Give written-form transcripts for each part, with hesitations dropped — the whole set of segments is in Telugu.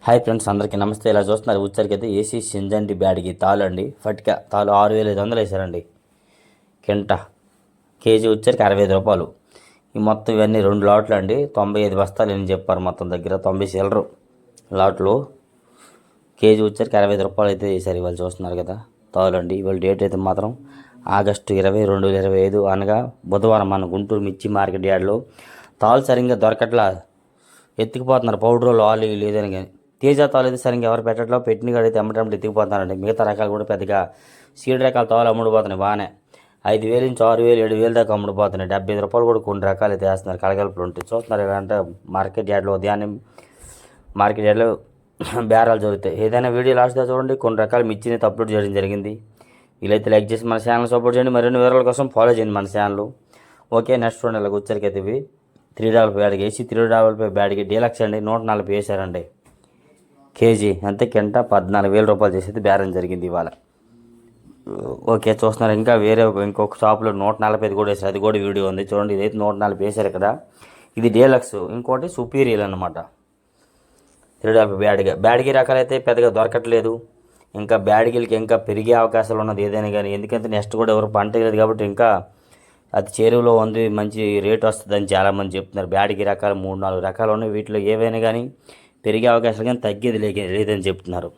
హాయ్ ఫ్రెండ్స్, అందరికీ నమస్తే. ఇలా చూస్తున్నారు వచ్చరికైతే ఏసీ సింజండి బ్యాడ్కి తాలు అండి. ఫట్కా తాలు 6500 వేసారండి. కింట కేజీ వచ్చరికి 65 రూపాయలు. ఈ మొత్తం ఇవన్నీ 2 లాట్లు అండి. 95 బస్తాలు అని చెప్పారు. మొత్తం దగ్గర 90 చిల్లరు లాట్లు. కేజీ వచ్చరికి 65 రూపాయలు అయితే వేసారు. ఇవాళ చూస్తున్నారు కదా తాలు అండి. ఇవాళ డేట్ అయితే మాత్రం ఆగస్టు 20, 2025 అనగా బుధవారం మన గుంటూరు మిర్చి మార్కెట్ యార్డ్లో తాలు సరిగ్గా దొరకట్లా. ఎత్తుకుపోతున్నారు పౌడర్లు ఆలు లేదని. కానీ తేజ తాలు అయితే సరిగ్గా ఎవరు పెట్టట్లో పెట్టిన కాడైతే అమ్మటం ఎత్తుకుపోతున్నారండి. మిగతా రకాలు కూడా పెద్దగా సీడ్ రకాల తాలు అమ్ముడుపోతున్నాయి బాగానే. 5000 నుంచి 6000, 7000 దాకా అమ్ముడుపోతున్నాయి. 75 రూపాయలు కూడా కొన్ని రకాలు అయితే వేస్తున్నారు. కలగలుపులు ఉంటాయి. చూస్తున్నారు అంటే మార్కెట్ యార్డ్లో ఉదయాన్నే మార్కెట్ యార్డ్లో బేరాలు జరుగుతాయి. ఏదైనా వీడియో లాస్ట్గా చూడండి. కొన్ని రకాల మిర్చిని అప్లోడ్ చేయడం జరిగింది. వీలైతే లైక్ చేసి మన ఛానల్ సపోర్ట్ చేయండి. మరిన్ని వివరాల కోసం ఫాలో చేయండి మన ఛానల్. ఓకే, నెక్స్ట్ చూడండి. ఇలా వచ్చరికైతే ఇవి 3 బ్యాడ్కి వేసి 3 బ్యాడ్కి డీలక్స్ అండి 140 వేసారండి. కేజీ అంతే. కింట 14,000 రూపాయలు చేసేది బేరం జరిగింది ఇవాళ. ఓకే, చూస్తున్నారు. ఇంకా వేరే ఇంకొక షాప్లో 145 కూడా వేసారు. అది కూడా వీడియో ఉంది చూడండి. ఇదైతే 140 వేసారు ఇక్కడ. ఇది డీలక్స్, ఇంకోటి సుపీరియల్ అనమాట. 3 బ్యాడ్కి రకాలైతే పెద్దగా దొరకట్లేదు. ఇంకా బ్యాడ్గిలకి ఇంకా పెరిగే అవకాశాలు ఉన్నది ఏదైనా కానీ. ఎందుకంటే నెక్స్ట్ కూడా ఎవరు పంట లేదు కాబట్టి ఇంకా అది చెరువులో ఉంది, మంచి రేటు వస్తుందని చాలామంది చెప్తున్నారు. బ్యాడ్కి రకాలు 3-4 రకాలు ఉన్నాయి. వీటిలో ఏవైనా కానీ పెరిగే అవకాశాలు కానీ తగ్గేది లేదని చెప్తున్నారు.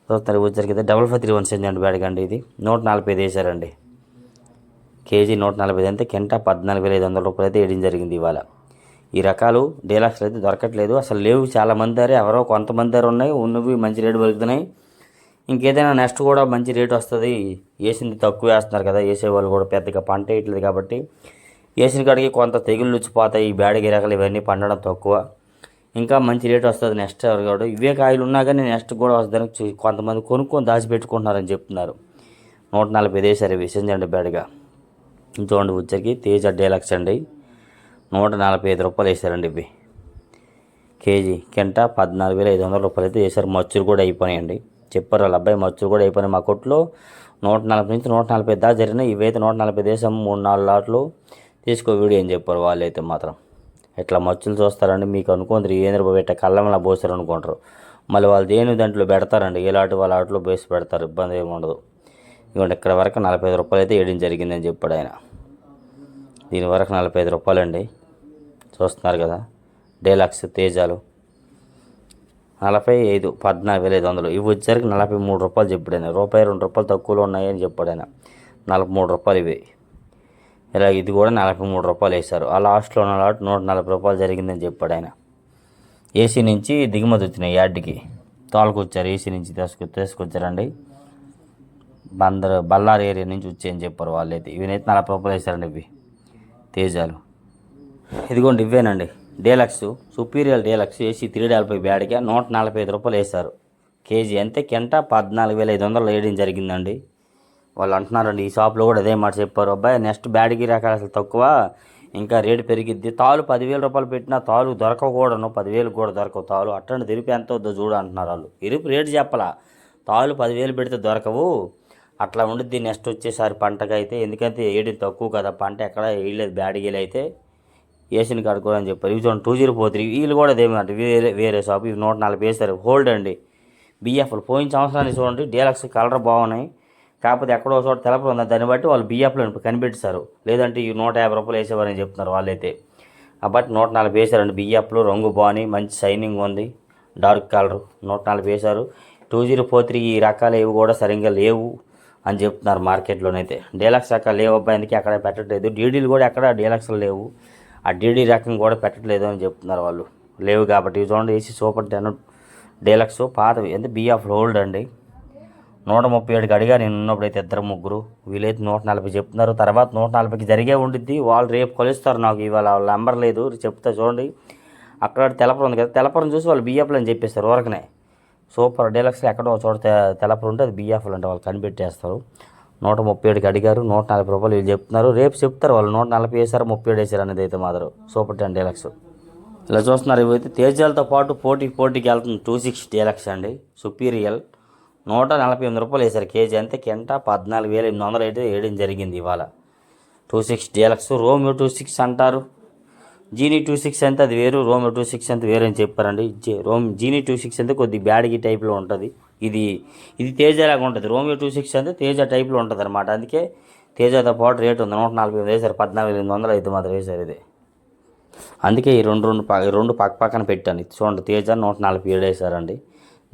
చూస్తున్నారు వచ్చరికి 5531 సెంచండి బ్యాడ్కి అండి. ఇది 145 వేసారండి. కేజీ 145 అంటే కింట 14,500 రూపాయలు అయితే వేయడం జరిగింది ఇవాళ. ఈ రకాలు డీలక్స్లు అయితే దొరకట్లేదు, అసలు లేవు. చాలామంది దగ్గర ఎవరో కొంతమంది దగ్గర ఉన్నాయి. ఉన్నవి మంచి రేటు పలుకుతున్నాయి. ఇంకేదైనా నెక్స్ట్ కూడా మంచి రేటు వస్తుంది. వేసింది తక్కువ వేస్తున్నారు కదా, వేసేవాళ్ళు కూడా పెద్దగా పంట వేయట్లేదు కాబట్టి వేసిన కాడికి కొంత తెగుళ్ళు వచ్చిపోతాయి. ఈ బ్యాడ్కి రకాలు ఇవన్నీ పండడం తక్కువ. ఇంకా మంచి రేటు వస్తుంది నెక్స్ట్ ఎవరు కూడా. ఇవే కాయలు ఉన్నా కానీ నెక్స్ట్ కూడా వస్తుందని కొంతమంది కొనుక్కొని దాచిపెట్టుకుంటున్నారని చెప్తున్నారు. 140 వేసారు ఇవి సింజండి బ్యాడ్గా. చూడండి వచ్చరికి తేజ డీలక్స్ అండి 145 రూపాయలు వేసారండి ఇవి. కేజీ కింట 14,500 రూపాయలు అయితే వేసారు. మచ్చులు కూడా అయిపోయాయండి. చెప్పారు వాళ్ళ అబ్బాయి, మచ్చులు కూడా అయిపోయినాయి. మా కొట్లో 140 నుంచి 145 దాకా జరిగినాయి. ఇవైతే 145 వేసాము. 3-4 లాట్లు తీసుకో వీడియో అని చెప్పారు వాళ్ళైతే మాత్రం. ఇట్లా మచ్చులు చూస్తారండి. మీకు అనుకుంటారు ఏంద్ర పెట్టే కళ్ళంలా పోసారు అనుకుంటారు. మళ్ళీ వాళ్ళు దేని దాంట్లో పెడతారండి. ఏ లాటు వాళ్ళ ఆటలో బేసి పెడతారు, ఇబ్బంది ఏమి ఉండదు. ఇవ్వండి ఇక్కడ వరకు 45 రూపాయలు అయితే వేయడం జరిగిందని చెప్పాడు ఆయన. దీని వరకు 45 రూపాయలు అండి. చూస్తున్నారు కదా డీలక్స్ తేజాలు 45, 14,500. ఇవి వచ్చేసరికి 43 రూపాయలు చెప్పాడు ఆయన. ₹2 తక్కువలో ఉన్నాయని చెప్పాడు ఆయన. 43 రూపాయలు ఇవి. ఇలా ఇది కూడా 43 రూపాయలు వేశారు. ఆ లాస్ట్లో ఉన్న లాట్ 140 రూపాయలు జరిగిందని చెప్పాడు ఆయన. ఏసీ నుంచి దిగుమతి వచ్చినాయి యార్డ్కి. తోలుకొచ్చారు ఏసీ నుంచి తీసుకొచ్చారండి. బళ్ళారి ఏరియా నుంచి వచ్చాయని చెప్పారు వాళ్ళైతే. ఇవైతే 40 రూపాయలు వేశారండి ఇవి తేజాలు. ఇదిగోండి ఇవేనండి డీలక్స్, సుపీరియల్ డీలక్స్ ఏసీ 3 బ్యాడ్కి 145 రూపాయలు వేశారు. కేజీ అంతే. కింట 14,500 వేయడం జరిగిందండి. వాళ్ళు అంటున్నారండి ఈ షాప్లో కూడా అదే మాట చెప్పారు. అబ్బాయి నెక్స్ట్ బ్యాడ్కి రకాలు అసలు తక్కువ, ఇంకా రేటు పెరిగిద్ది. తాలు 10,000 రూపాయలు పెట్టినా తాలు దొరకకూడను, 10,000 కూడా దొరకవు తాలు. అట్టండి తిరిపి ఎంత వద్దో చూడు అంటున్నారు వాళ్ళు. ఇరుపు రేటు చెప్పాలా, తాలు 10,000 పెడితే దొరకవు, అట్లా ఉండిద్ది నెక్స్ట్ వచ్చేసారి పంటగా అయితే. ఎందుకంటే వేయడం తక్కువ కదా, పంట ఎక్కడ వేయలేదు బ్యాడ్గీలు అయితే వేసిన కడుకోవాలని చెప్పారు. ఇవి చూడండి 2043 వీళ్ళు కూడా అదేమంటే వేరే షాప్. ఇవి 140 వేశారు. హోల్డ్ అండి బిఎఫ్లు. పోయిన సంవత్సరాన్ని చూడండి డీలక్స్ కలర్ బాగున్నాయి, కాకపోతే ఎక్కడో చోట తెలపలు ఉంది. దాన్ని బట్టి వాళ్ళు బిఎఫ్లో కనిపెట్టారు. లేదంటే ఇవి 150 రూపాయలు వేసేవారని చెప్తున్నారు వాళ్ళైతే. బట్ 140 వేశారండి బిఎఫ్లో. రంగు బాగున్నాయి, మంచి షైనింగ్ ఉంది, డార్క్ కలర్. 140 వేశారు. 2043 ఈ రకాలు ఏవి కూడా సరిగ్గా లేవు అని చెప్తున్నారు మార్కెట్లోనైతే. డీలక్స్ రకాలు లేవు అబ్బాయి, అందుకే అక్కడ పెట్టట్లేదు. డీడీలు కూడా ఎక్కడ డీలక్స్లు లేవు. ఆ డీడీ రకం కూడా పెట్టట్లేదు అని చెప్తున్నారు వాళ్ళు. లేవు కాబట్టి ఇవి చూడండి ఏసీ సూపర్ 10 డీలక్స్ పాతవి. అంటే బిఎఫ్ హోల్డ్ అండి. 137కి అడిగా నేను ఉన్నప్పుడైతే 2-3. వీలైతే 140 చెప్తున్నారు. తర్వాత 140కి జరిగే ఉండిద్ది. వాళ్ళు రేపు కొలుస్తారు నాకు. ఇవాళ వాళ్ళ నెంబర్ లేదు, చెప్తా చూడండి. అక్కడ తెలపరు ఉంది కదా, తెలపరం చూసి వాళ్ళు బిఎఫ్లు అని చెప్పేస్తారు ఊరకనే. సూపర్ డీలక్స్లో ఎక్కడో చోట తెలపరు ఉంటే అది బిఎఫ్లు అంటే వాళ్ళు కనిపెట్టేస్తారు. 137కి అడిగారు. 140 రూపాయలు వీళ్ళు చెప్తున్నారు. రేపు చెప్తారు వాళ్ళు 140 వేశారు 37 వేశారు అనేది అయితే మాత్రం. సూపర్ 10 డీలక్స్ ఇలా చూస్తున్నారు. ఇవైతే తేజాలతో పాటు పోటీకి వెళ్తుంది 26 డీలక్స్ అండి. సుపీరియల్ 148 రూపాయలు వేశారు కేజీ అంతే. కింట 14,800 అయితే వేయడం జరిగింది ఇవాళ. 26 డీలక్స్. రోమియో 26 అంటారు. GN26 అంటే అది వేరు, రోమియో 26 అంటే వేరు అని చెప్పారండి. GN26 అంటే కొద్ది బ్యాడ్గి టైప్లో ఉంటుంది. ఇది ఇది తేజ లాగా ఉంటుంది. రోమియో 26 అంటే తేజ టైప్లో ఉంటుంది అనమాట. అందుకే తేజతో పాటు రేటు ఉంది. 148 వేశారు, 14,800 అయితే మాత్రం వేశారు ఇది. అందుకే ఈ రెండు పక్క పక్కన పెట్టాను. ఇది చూడండి, తేజ 147 వేశారండి.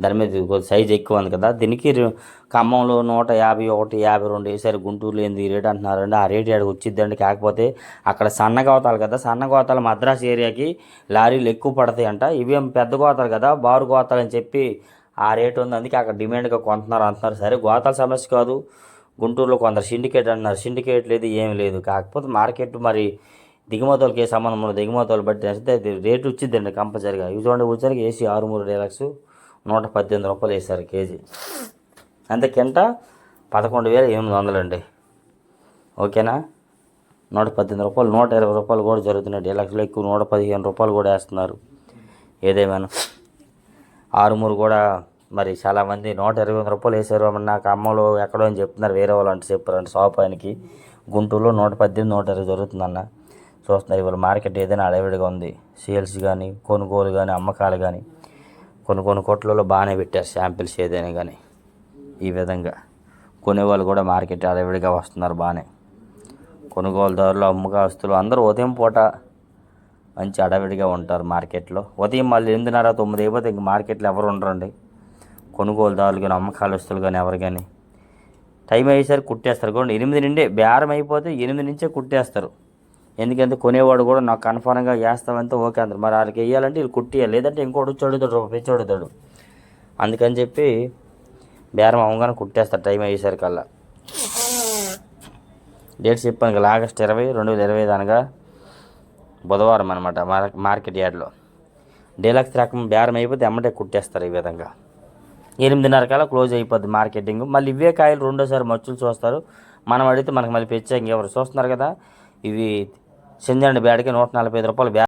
దాని మీద కొద్ది సైజ్ ఎక్కువ ఉంది కదా. దీనికి ఖమ్మంలో 151, 52 వేశారు. గుంటూరులో ఏంది ఈ రేట్ అంటున్నారండి. ఆ రేట్ ఆడికి వచ్చిద్దండి. కాకపోతే అక్కడ సన్న గోతాలు కదా, సన్న గోతాలు మద్రాసు ఏరియాకి లారీలు ఎక్కువ పడతాయి అంట. ఇవేం పెద్ద గోతాలు కదా, బారు గోతాలు అని చెప్పి ఆ రేటు ఉంది. అందుకే అక్కడ డిమాండ్గా కొంటున్నారు అంటున్నారు. సరే, గోతాల సమస్య కాదు. గుంటూరులో కొందరు సిండికేట్ అంటున్నారు. సిండికేట్ లేదు, ఏం లేదు. కాకపోతే మార్కెట్ మరి దిగుమతులకి ఏ సంబంధం ఉండదు. దిగుమతులు బట్టి నచ్చితే రేటు వచ్చిందండి కంపల్సరిగా. ఇవి చూడండి, వచ్చరికి ఏసీ 63 డీలక్స్ 118 రూపాయలు వేశారు కేజీ. అంతే కింట 11,800 అండి. ఓకేనా, 118 రూపాయలు, 120 రూపాయలు కూడా జరుగుతున్నాయి. డీలక్స్లో ఎక్కువ 115 రూపాయలు కూడా వేస్తున్నారు. ఏదేమైనా 63 కూడా మరి చాలామంది 120 రూపాయలు వేసారు. నాకు అమ్మలో ఎక్కడో అని చెప్తున్నారు, వేరే వాళ్ళు అంటే చెప్పారంటే షాప్ ఆయనకి. గుంటూరులో 118, 120 జరుగుతుందన్న. చూస్తున్నారు ఇవాళ మార్కెట్ ఏదైనా అడవిడిగా ఉంది. సేల్స్ కానీ, కొనుగోలు కానీ, అమ్మకాలు కానీ కొన్ని కొట్లలో బాగానే పెట్టారు శాంపిల్స్ ఏదైనా కానీ. ఈ విధంగా కొనేవాళ్ళు కూడా మార్కెట్ అడవిడిగా వస్తున్నారు బాగానే. కొనుగోలుదారులు, అమ్మకాస్తులు అందరూ ఉదయం పూట మంచి అడవిడిగా ఉంటారు మార్కెట్లో. ఉదయం మళ్ళీ 8:30, 9 అయిపోతే ఇంక మార్కెట్లో ఎవరు ఉండరండి. కొనుగోలుదారులు కానీ, అమ్మకాలస్తులు కానీ ఎవరు కానీ టైం అయ్యేసరికి కుట్టేస్తారు. కూడా 8 నుండే బేరం అయిపోతే 8 నుంచే కుట్టేస్తారు. ఎందుకంటే కొనేవాడు కూడా నాకు కన్ఫర్మ్గా వేస్తామంటే ఓకే అందరు. మరి వాళ్ళకి వేయాలంటే వీళ్ళు కుట్టియాలి, లేదంటే ఇంకోటి అడుగుతాడు, పెంచి అడుగుతాడు. అందుకని చెప్పి బేరం అవగానే కుట్టేస్తారు టైం అయ్యేసరికల్లా. డేట్స్ చెప్పాను కదా, ఆగస్టు 20, 2025 అనగా బుధవారం అనమాట. మార్కెట్ యార్డ్లో డీలక్స్ రకం బేరం అయిపోతే ఎమ్మటే కుట్టేస్తారు. ఈ విధంగా 8:30 కల్లా క్లోజ్ అయిపోద్ది మార్కెటింగ్. మళ్ళీ ఇవే కాయలు రెండోసారి మచ్చులు చూస్తారు. మనం అడిగితే మనకు మళ్ళీ ప్రత్యేకంగా ఎవరు చూస్తున్నారు కదా. ఇవి సింజండి బ్యాడ్కి 145 రూపాయలు